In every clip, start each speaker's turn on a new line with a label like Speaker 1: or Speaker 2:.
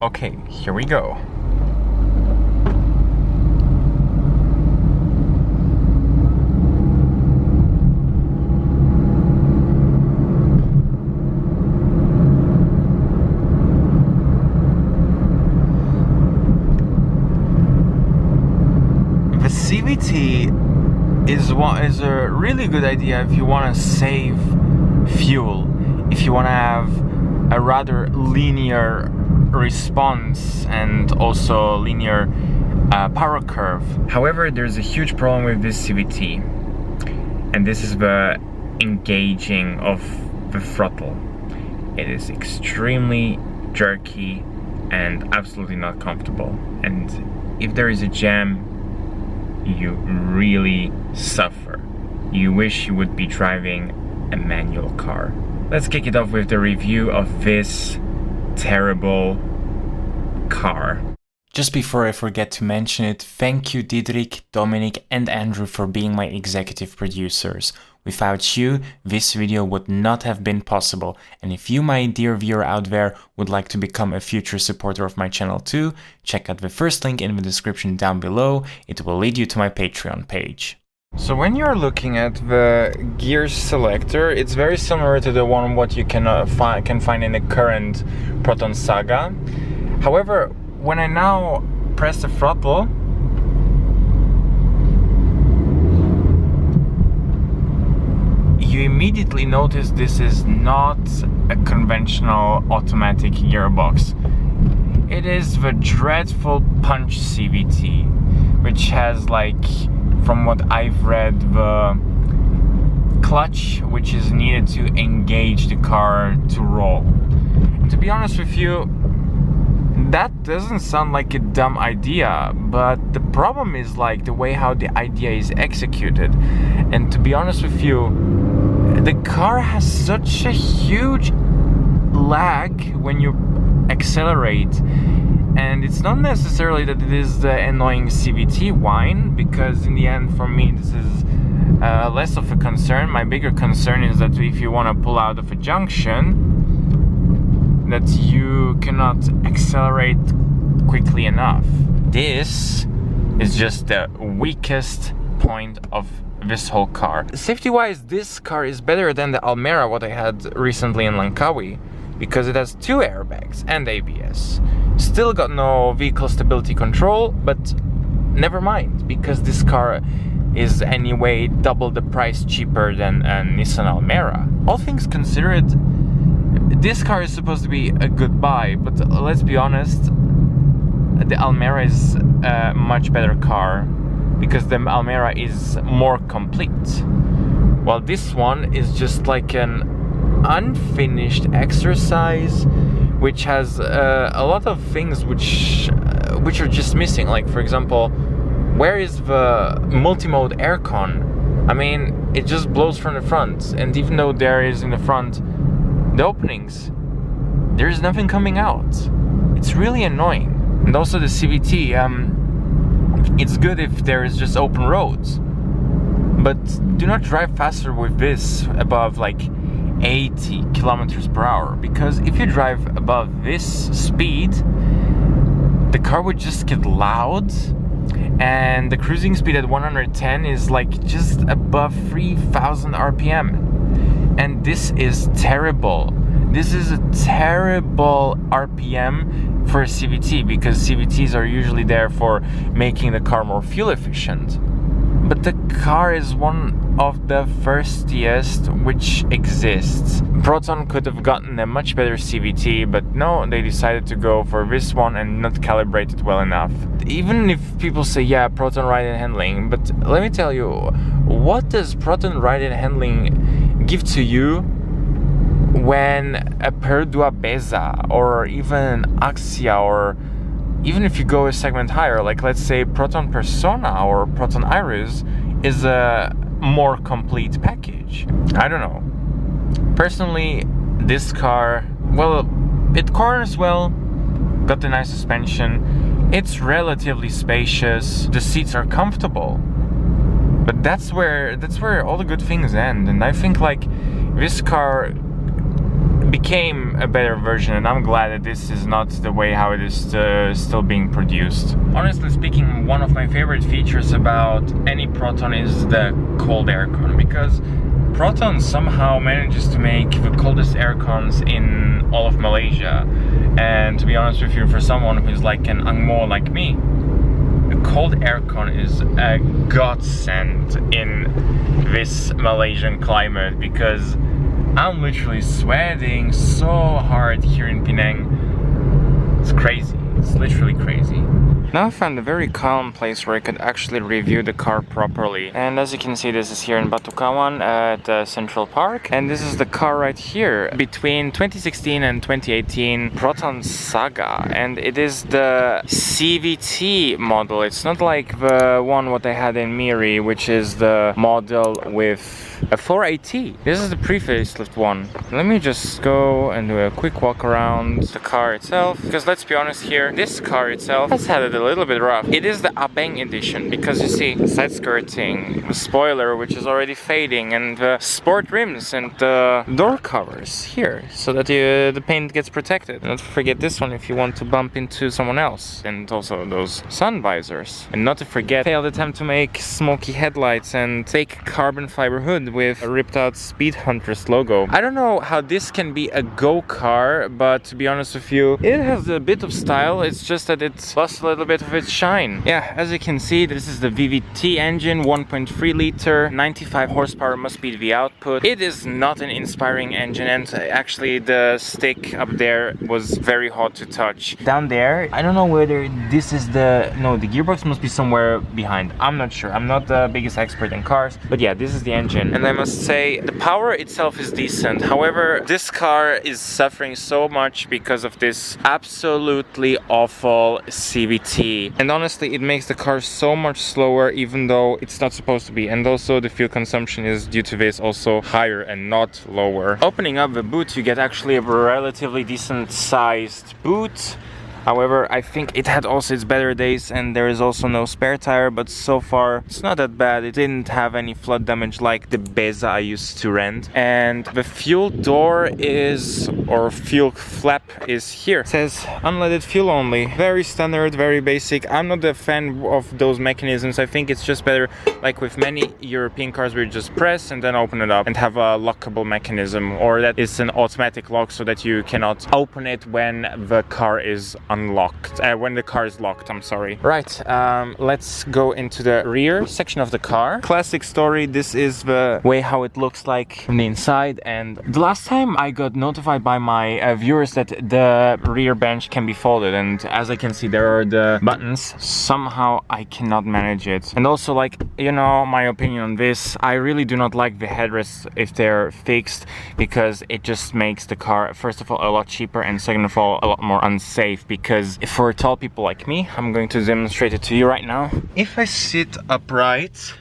Speaker 1: Okay, here we go. The CVT is a really good idea if you want to save fuel, if you want to have a rather linear response and also linear power curve. However, there's a huge problem with this CVT, and this is the engaging of the throttle. It is extremely jerky and absolutely not comfortable, and if there is a jam, you really suffer. You wish you would be driving a manual car. Let's kick it off with the review of this terrible car. Just before I forget to mention it, thank you Diederik, Dominic and Andrew for being my executive producers. Without you, this video would not have been possible, and if you, my dear viewer out there, would like to become a future supporter of my channel too, check out the first link in the description down below. It will lead you to my Patreon page. So when you're looking at the gear selector, it's very similar to the one what you can find in the current Proton Saga. However, when I now press the throttle, you immediately notice this is not a conventional automatic gearbox. It is the dreadful punch CVT, which has, like, from what I've read, the clutch which is needed to engage the car to roll. And to be honest with you, that doesn't sound like a dumb idea, but the problem is like the way how the idea is executed. And to be honest with you, the car has such a huge lag when you accelerate. And it's not necessarily that it is the annoying CVT whine, because in the end, for me, this is less of a concern. My bigger concern is that if you want to pull out of a junction, that you cannot accelerate quickly enough. This is just the weakest point of this whole car. Safety-wise, this car is better than the Almera, what I had recently in Langkawi, because it has 2 airbags and ABS. Still got no vehicle stability control, but never mind, because this car is anyway double the price cheaper than a Nissan Almera. All things considered, this car is supposed to be a good buy, but let's be honest, the Almera is a much better car, because the Almera is more complete, while this one is just like an unfinished exercise which has a lot of things which are just missing. Like, for example, where is the multi-mode aircon? I mean, it just blows from the front, and even though there is in the front the openings, there is nothing coming out. It's really annoying. And also the CVT, it's good if there is just open roads, but do not drive faster with this above like 80 kilometers per hour, because if you drive above this speed, the car would just get loud, and the cruising speed at 110 is like just above 3000 RPM, and this is terrible. This is a terrible RPM for a CVT, because CVTs are usually there for making the car more fuel efficient. But the car is one of the thirstiest which exists. Proton could have gotten a much better CVT, but no, they decided to go for this one and not calibrate it well enough. Even if people say, yeah, Proton ride and handling, but let me tell you, what does Proton ride and handling give to you when a Perodua Bezza or even Axia, or even if you go a segment higher, like let's say Proton Persona or Proton Iris, is a more complete package? I don't know. Personally, this car, well, it corners well, got the nice suspension, it's relatively spacious, the seats are comfortable, but that's where all the good things end. And I think like this car became a better version, and I'm glad that this is not the way how it is still being produced. Honestly speaking, one of my favorite features about any Proton is the cold aircon, because Proton somehow manages to make the coldest aircons in all of Malaysia. And to be honest with you, for someone who's like an Angmo like me, a cold aircon is a godsend in this Malaysian climate, because I'm literally sweating so hard here in Penang. It's crazy. It's literally crazy. Now I found a very calm place where I could actually review the car properly. And as you can see, this is here in Batu Kawan at Central Park. And this is the car right here. Between 2016 and 2018, Proton Saga. And it is the CVT model. It's not like the one what I had in Miri, which is the model with a 4AT. This is the pre-facelift one. Let me just go and do a quick walk around the car itself, because let's be honest here, this car itself has had it a little bit rough. It is the Abeng edition, because you see the side skirting, the spoiler which is already fading, and the sport rims and the door covers here, so that the paint gets protected. And not forget this one if you want to bump into someone else, and also those sun visors. And not to forget, failed attempt to make smoky headlights and fake carbon fiber hood with a ripped out Speed Hunters logo. I don't know how this can be a go car, but to be honest with you, it has a bit of style. It's just that it's lost a little bit of its shine. Yeah, as you can see, this is the VVT engine, 1.3 liter, 95 horsepower must be the output. It is not an inspiring engine, and actually the stick up there was very hot to touch. Down there, I don't know whether this is the gearbox must be somewhere behind. I'm not sure. I'm not the biggest expert in cars, but yeah, this is the engine. And I must say, the power itself is decent. However, this car is suffering so much because of this absolutely awful CVT. And honestly, it makes the car so much slower, even though it's not supposed to be. And also the fuel consumption is due to this also higher and not lower. Opening up the boot, you get actually a relatively decent sized boot. However, I think it had also its better days, and there is also no spare tire, but so far it's not that bad. It didn't have any flood damage like the Bezza I used to rent. And the fuel door is, or fuel flap is here. It says unleaded fuel only. Very standard, very basic. I'm not a fan of those mechanisms. I think it's just better, like with many European cars, where you just press and then open it up and have a lockable mechanism, or that it's an automatic lock so that you cannot open it when the car is unlocked, when the car is locked, I'm sorry. Right, let's go into the rear section of the car. Classic story, this is the way how it looks like from the inside. And the last time I got notified by my viewers that the rear bench can be folded, and as I can see, there are the buttons. Somehow I cannot manage it. And also, like, you know, my opinion on this, I really do not like the headrests if they're fixed, because it just makes the car, first of all, a lot cheaper, and second of all, a lot more unsafe. Because for tall people like me, I'm going to demonstrate it to you right now. If I sit upright,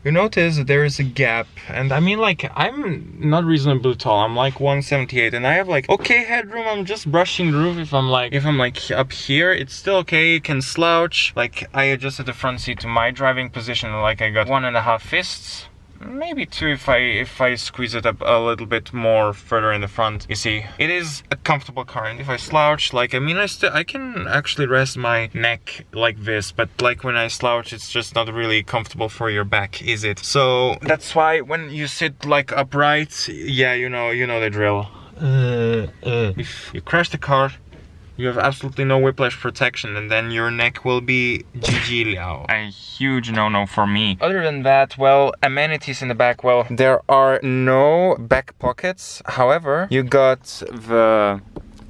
Speaker 1: you notice that there is a gap, and I mean, like, I'm not reasonably tall. I'm like 178, and I have like okay headroom. I'm just brushing the roof. If I'm like up here, it's still okay. You can slouch. Like, I adjusted the front seat to my driving position, like I got 1.5 fists. Maybe 2 if I squeeze it up a little bit more further in the front. You see, it is a comfortable car, and if I slouch, like, I mean, I can actually rest my neck like this, but like when I slouch, it's just not really comfortable for your back, is it? So that's why when you sit like upright, yeah, you know the drill. If you crash the car, you have absolutely no whiplash protection, and then your neck will be GG liao. A huge no-no for me. Other than that, well, amenities in the back, well, there are no back pockets. However, you got the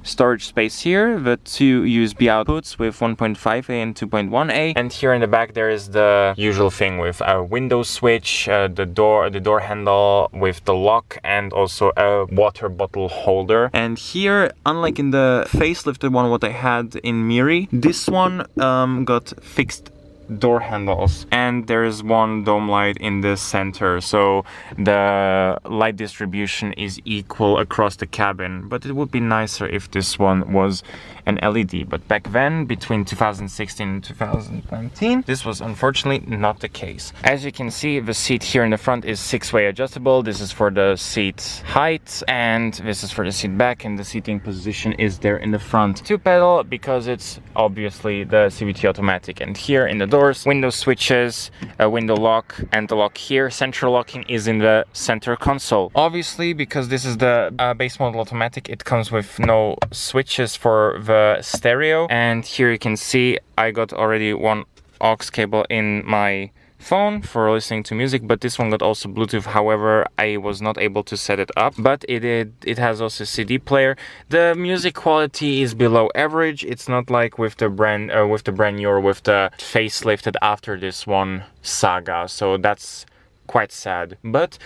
Speaker 1: storage space here, the 2 USB outputs with 1.5A and 2.1A, and here in the back there is the usual thing with a window switch, the door handle with the lock, and also a water bottle holder. And here, unlike in the facelifted one what I had in Miri, this one got fixed door handles, and there's one dome light in the center, so the light distribution is equal across the cabin. But it would be nicer if this one was an LED, but back then, between 2016 and 2019, this was unfortunately not the case. As you can see, the seat here in the front is 6-way adjustable. This is for the seat height, and this is for the seat back, and the seating position is there in the front. 2-pedal because it's obviously the CVT automatic. And here in the doors, window switches, a window lock, and the lock here. Central locking is in the center console. Obviously, because this is the base model automatic, it comes with no switches for the stereo. And here you can see I got already one aux cable in my phone for listening to music, but this one got also Bluetooth. However, I was not able to set it up, but it has also a CD player. The music quality is below average. It's not like with the brand new or with the facelifted after this one Saga, so that's quite sad. But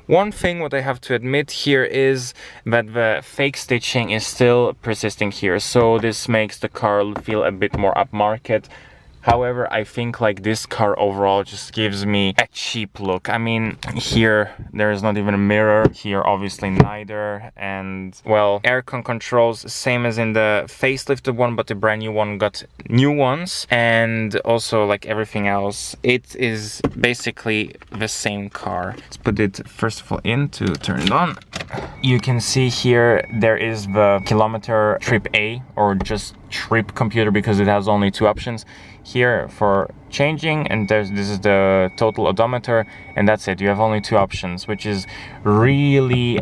Speaker 1: one thing what I have to admit here is that the fake stitching is still persisting here, so this makes the car feel a bit more upmarket. However, I think like this car overall just gives me a cheap look. I mean, here there is not even a mirror, here obviously neither, and well, aircon controls same as in the facelifted one, but the brand new one got new ones, and also like everything else, it is basically the same car. Let's put it first of all in to turn it on. You can see here there is the kilometer trip A, or just trip computer, because it has only 2 options here for changing, and this is the total odometer, and that's it. You have only 2 options, which is really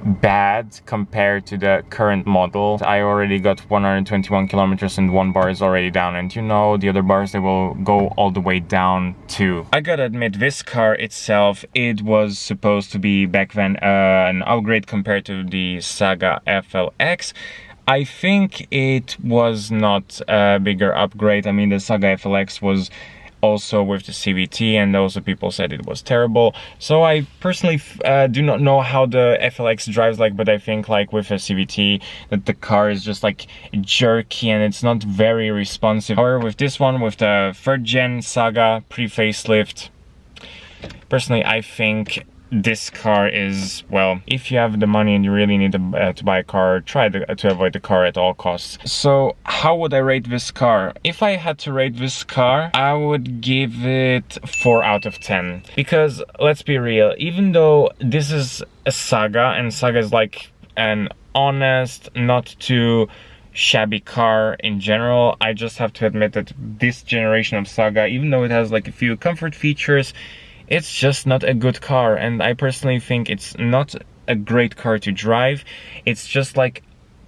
Speaker 1: bad compared to the current model. I already got 121 kilometers and 1 bar is already down, and you know the other bars, they will go all the way down too. I gotta admit, this car itself, it was supposed to be back then an upgrade compared to the Saga FLX. I think it was not a bigger upgrade. I mean, the Saga FLX was also with the CVT, and also people said it was terrible. So I personally do not know how the FLX drives like, but I think like with a CVT that the car is just like jerky and it's not very responsive. However, with this one, with the 3rd gen Saga pre-facelift, personally I think this car is, well, if you have the money and you really need to buy a car, try to avoid the car at all costs. So how would I rate this car? If I had to rate this car, I would give it 4 out of 10. Because let's be real, even though this is a Saga, and Saga is like an honest, not too shabby car in general, I just have to admit that this generation of Saga, even though it has like a few comfort features, it's just not a good car, and I personally think it's not a great car to drive. It's just like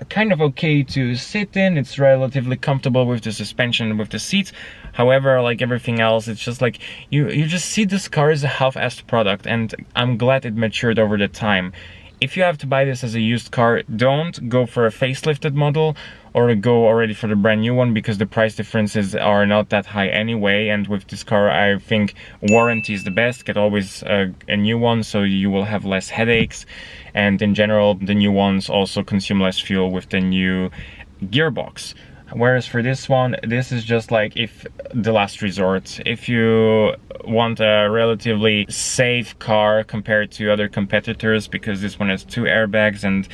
Speaker 1: kind of okay to sit in, it's relatively comfortable with the suspension, with the seats. However, like everything else, it's just like you just see this car as a half-assed product, and I'm glad it matured over the time. If you have to buy this as a used car, don't go for a facelifted model or go already for the brand new one, because the price differences are not that high anyway. And with this car, I think warranty is the best. Get always a new one, so you will have less headaches. And in general, the new ones also consume less fuel with the new gearbox. Whereas for this one, this is just like if the last resort. If you want a relatively safe car compared to other competitors, because this one has 2 airbags and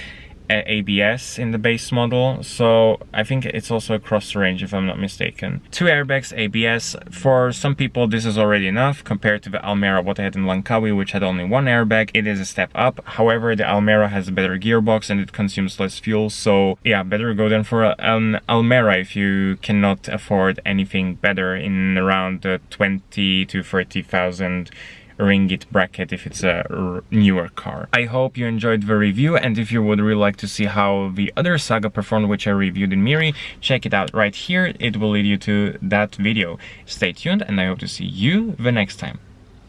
Speaker 1: ABS in the base model, so I think it's also across the range if I'm not mistaken. 2 airbags, ABS, for some people this is already enough compared to the Almera what I had in Langkawi, which had only 1 airbag. It is a step up. However, the Almera has a better gearbox and it consumes less fuel, so yeah, better go then for an Almera if you cannot afford anything better in around the 20 to 30,000 ringgit bracket if it's a newer car. I hope you enjoyed the review, and if you would really like to see how the other Saga performed, which I reviewed in Miri, check it out right here. It will lead you to that video. Stay tuned, and I hope to see you the next time.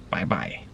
Speaker 1: Bye bye.